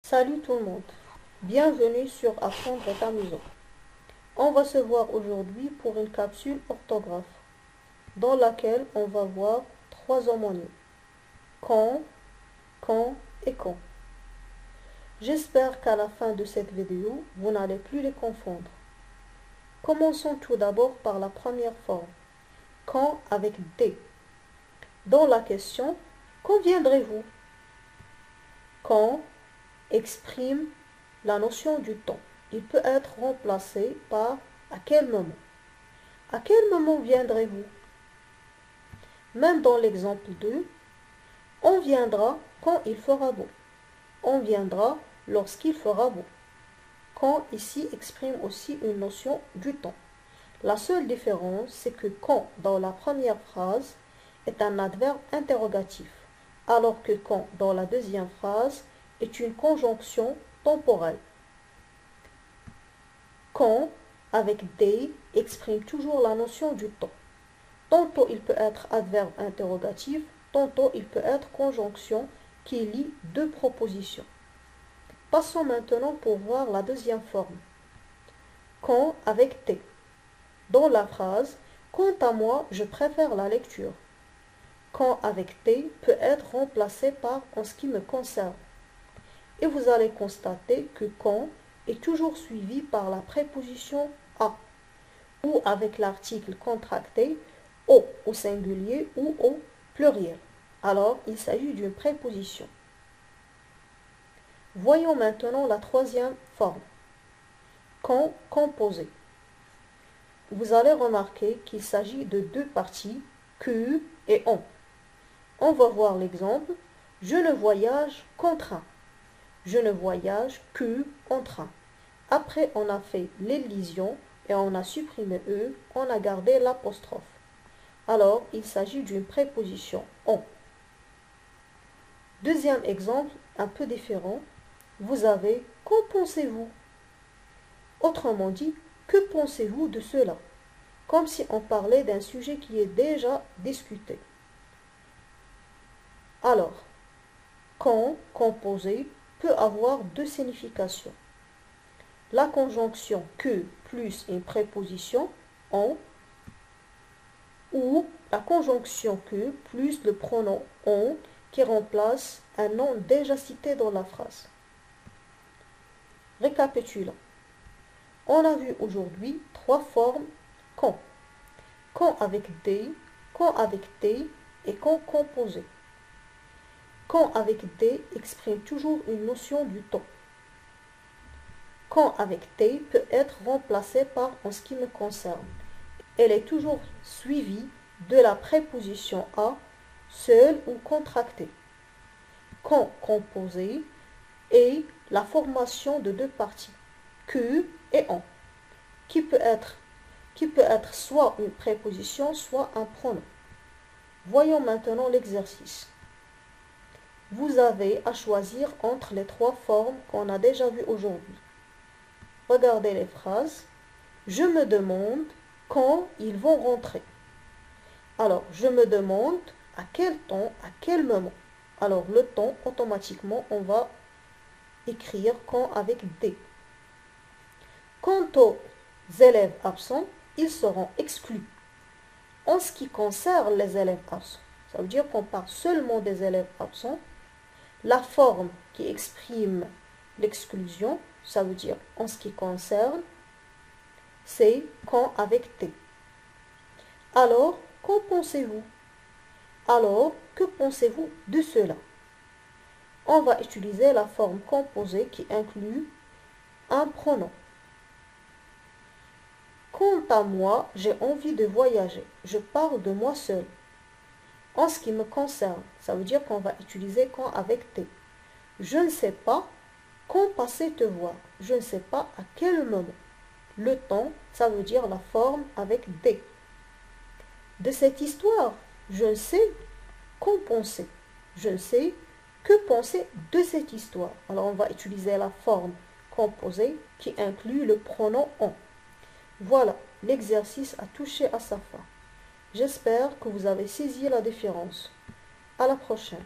Salut tout le monde, bienvenue sur Apprendre est amusant. On va se voir aujourd'hui pour une capsule orthographe dans laquelle on va voir trois homonymes, quand et quand. J'espère qu'à la fin de cette vidéo, vous n'allez plus les confondre. Commençons tout d'abord par la première forme, quand avec D. Dans la question, quand viendrez-vous? Quand exprime la notion du temps. Il peut être remplacé par à quel moment. À quel moment viendrez-vous? Même dans l'exemple 2, on viendra quand il fera beau. On viendra lorsqu'il fera beau. Quand ici exprime aussi une notion du temps. La seule différence, c'est que quand dans la première phrase est un adverbe interrogatif, alors que quand dans la deuxième phrase est une conjonction temporelle. Quand, avec des, exprime toujours la notion du temps. Tantôt il peut être adverbe interrogatif, tantôt il peut être conjonction qui lie deux propositions. Passons maintenant pour voir la deuxième forme. Quand avec T. Dans la phrase, quant à moi, je préfère la lecture. Quand avec T peut être remplacé par en ce qui me concerne. Et vous allez constater que quand est toujours suivi par la préposition à ou avec l'article contracté au singulier ou au pluriel. Alors, il s'agit d'une préposition. Voyons maintenant la troisième forme. Quand composé. Vous allez remarquer qu'il s'agit de deux parties, que et on. On va voir l'exemple. Je ne voyage qu'en train. Je ne voyage que en train. Après, on a fait l'élision et on a supprimé E, on a gardé l'apostrophe. Alors, il s'agit d'une préposition on. Deuxième exemple, un peu différent. Vous avez qu'en pensez-vous? Autrement dit, que pensez-vous de cela? Comme si on parlait d'un sujet qui est déjà discuté. Alors, quand composé peut avoir deux significations. La conjonction que plus une préposition en ou la conjonction que plus le pronom on qui remplace un nom déjà cité dans la phrase. Récapitulons. On a vu aujourd'hui trois formes quand. Quand avec des, quand avec T et quand composé. Quand avec D exprime toujours une notion du temps. Quand avec T peut être remplacé par en ce qui me concerne. Elle est toujours suivie de la préposition à, seule ou contractée. Quand composé est la formation de deux parties, que et en, qui peut être soit une préposition, soit un pronom. Voyons maintenant l'exercice. Vous avez à choisir entre les trois formes qu'on a déjà vues aujourd'hui. Regardez les phrases. Je me demande quand ils vont rentrer. Alors, je me demande à quel temps, à quel moment. Alors, le temps, automatiquement, on va écrire quand avec des. Quant aux élèves absents, ils seront exclus. En ce qui concerne les élèves absents, ça veut dire qu'on parle seulement des élèves absents. La forme qui exprime l'exclusion, ça veut dire en ce qui concerne, c'est quand avec T. Alors, qu'en pensez-vous? Alors, que pensez-vous de cela? On va utiliser la forme composée qui inclut un pronom. Quant à moi, j'ai envie de voyager. Je parle de moi seul. En ce qui me concerne, ça veut dire qu'on va utiliser quand avec T. Je ne sais pas quand passer te voir. Je ne sais pas à quel moment. Le temps, ça veut dire la forme avec D. De cette histoire, je ne sais qu'en penser. Je ne sais que penser de cette histoire. Alors on va utiliser la forme composée qui inclut le pronom on. Voilà, l'exercice a touché à sa fin. J'espère que vous avez saisi la différence. À la prochaine.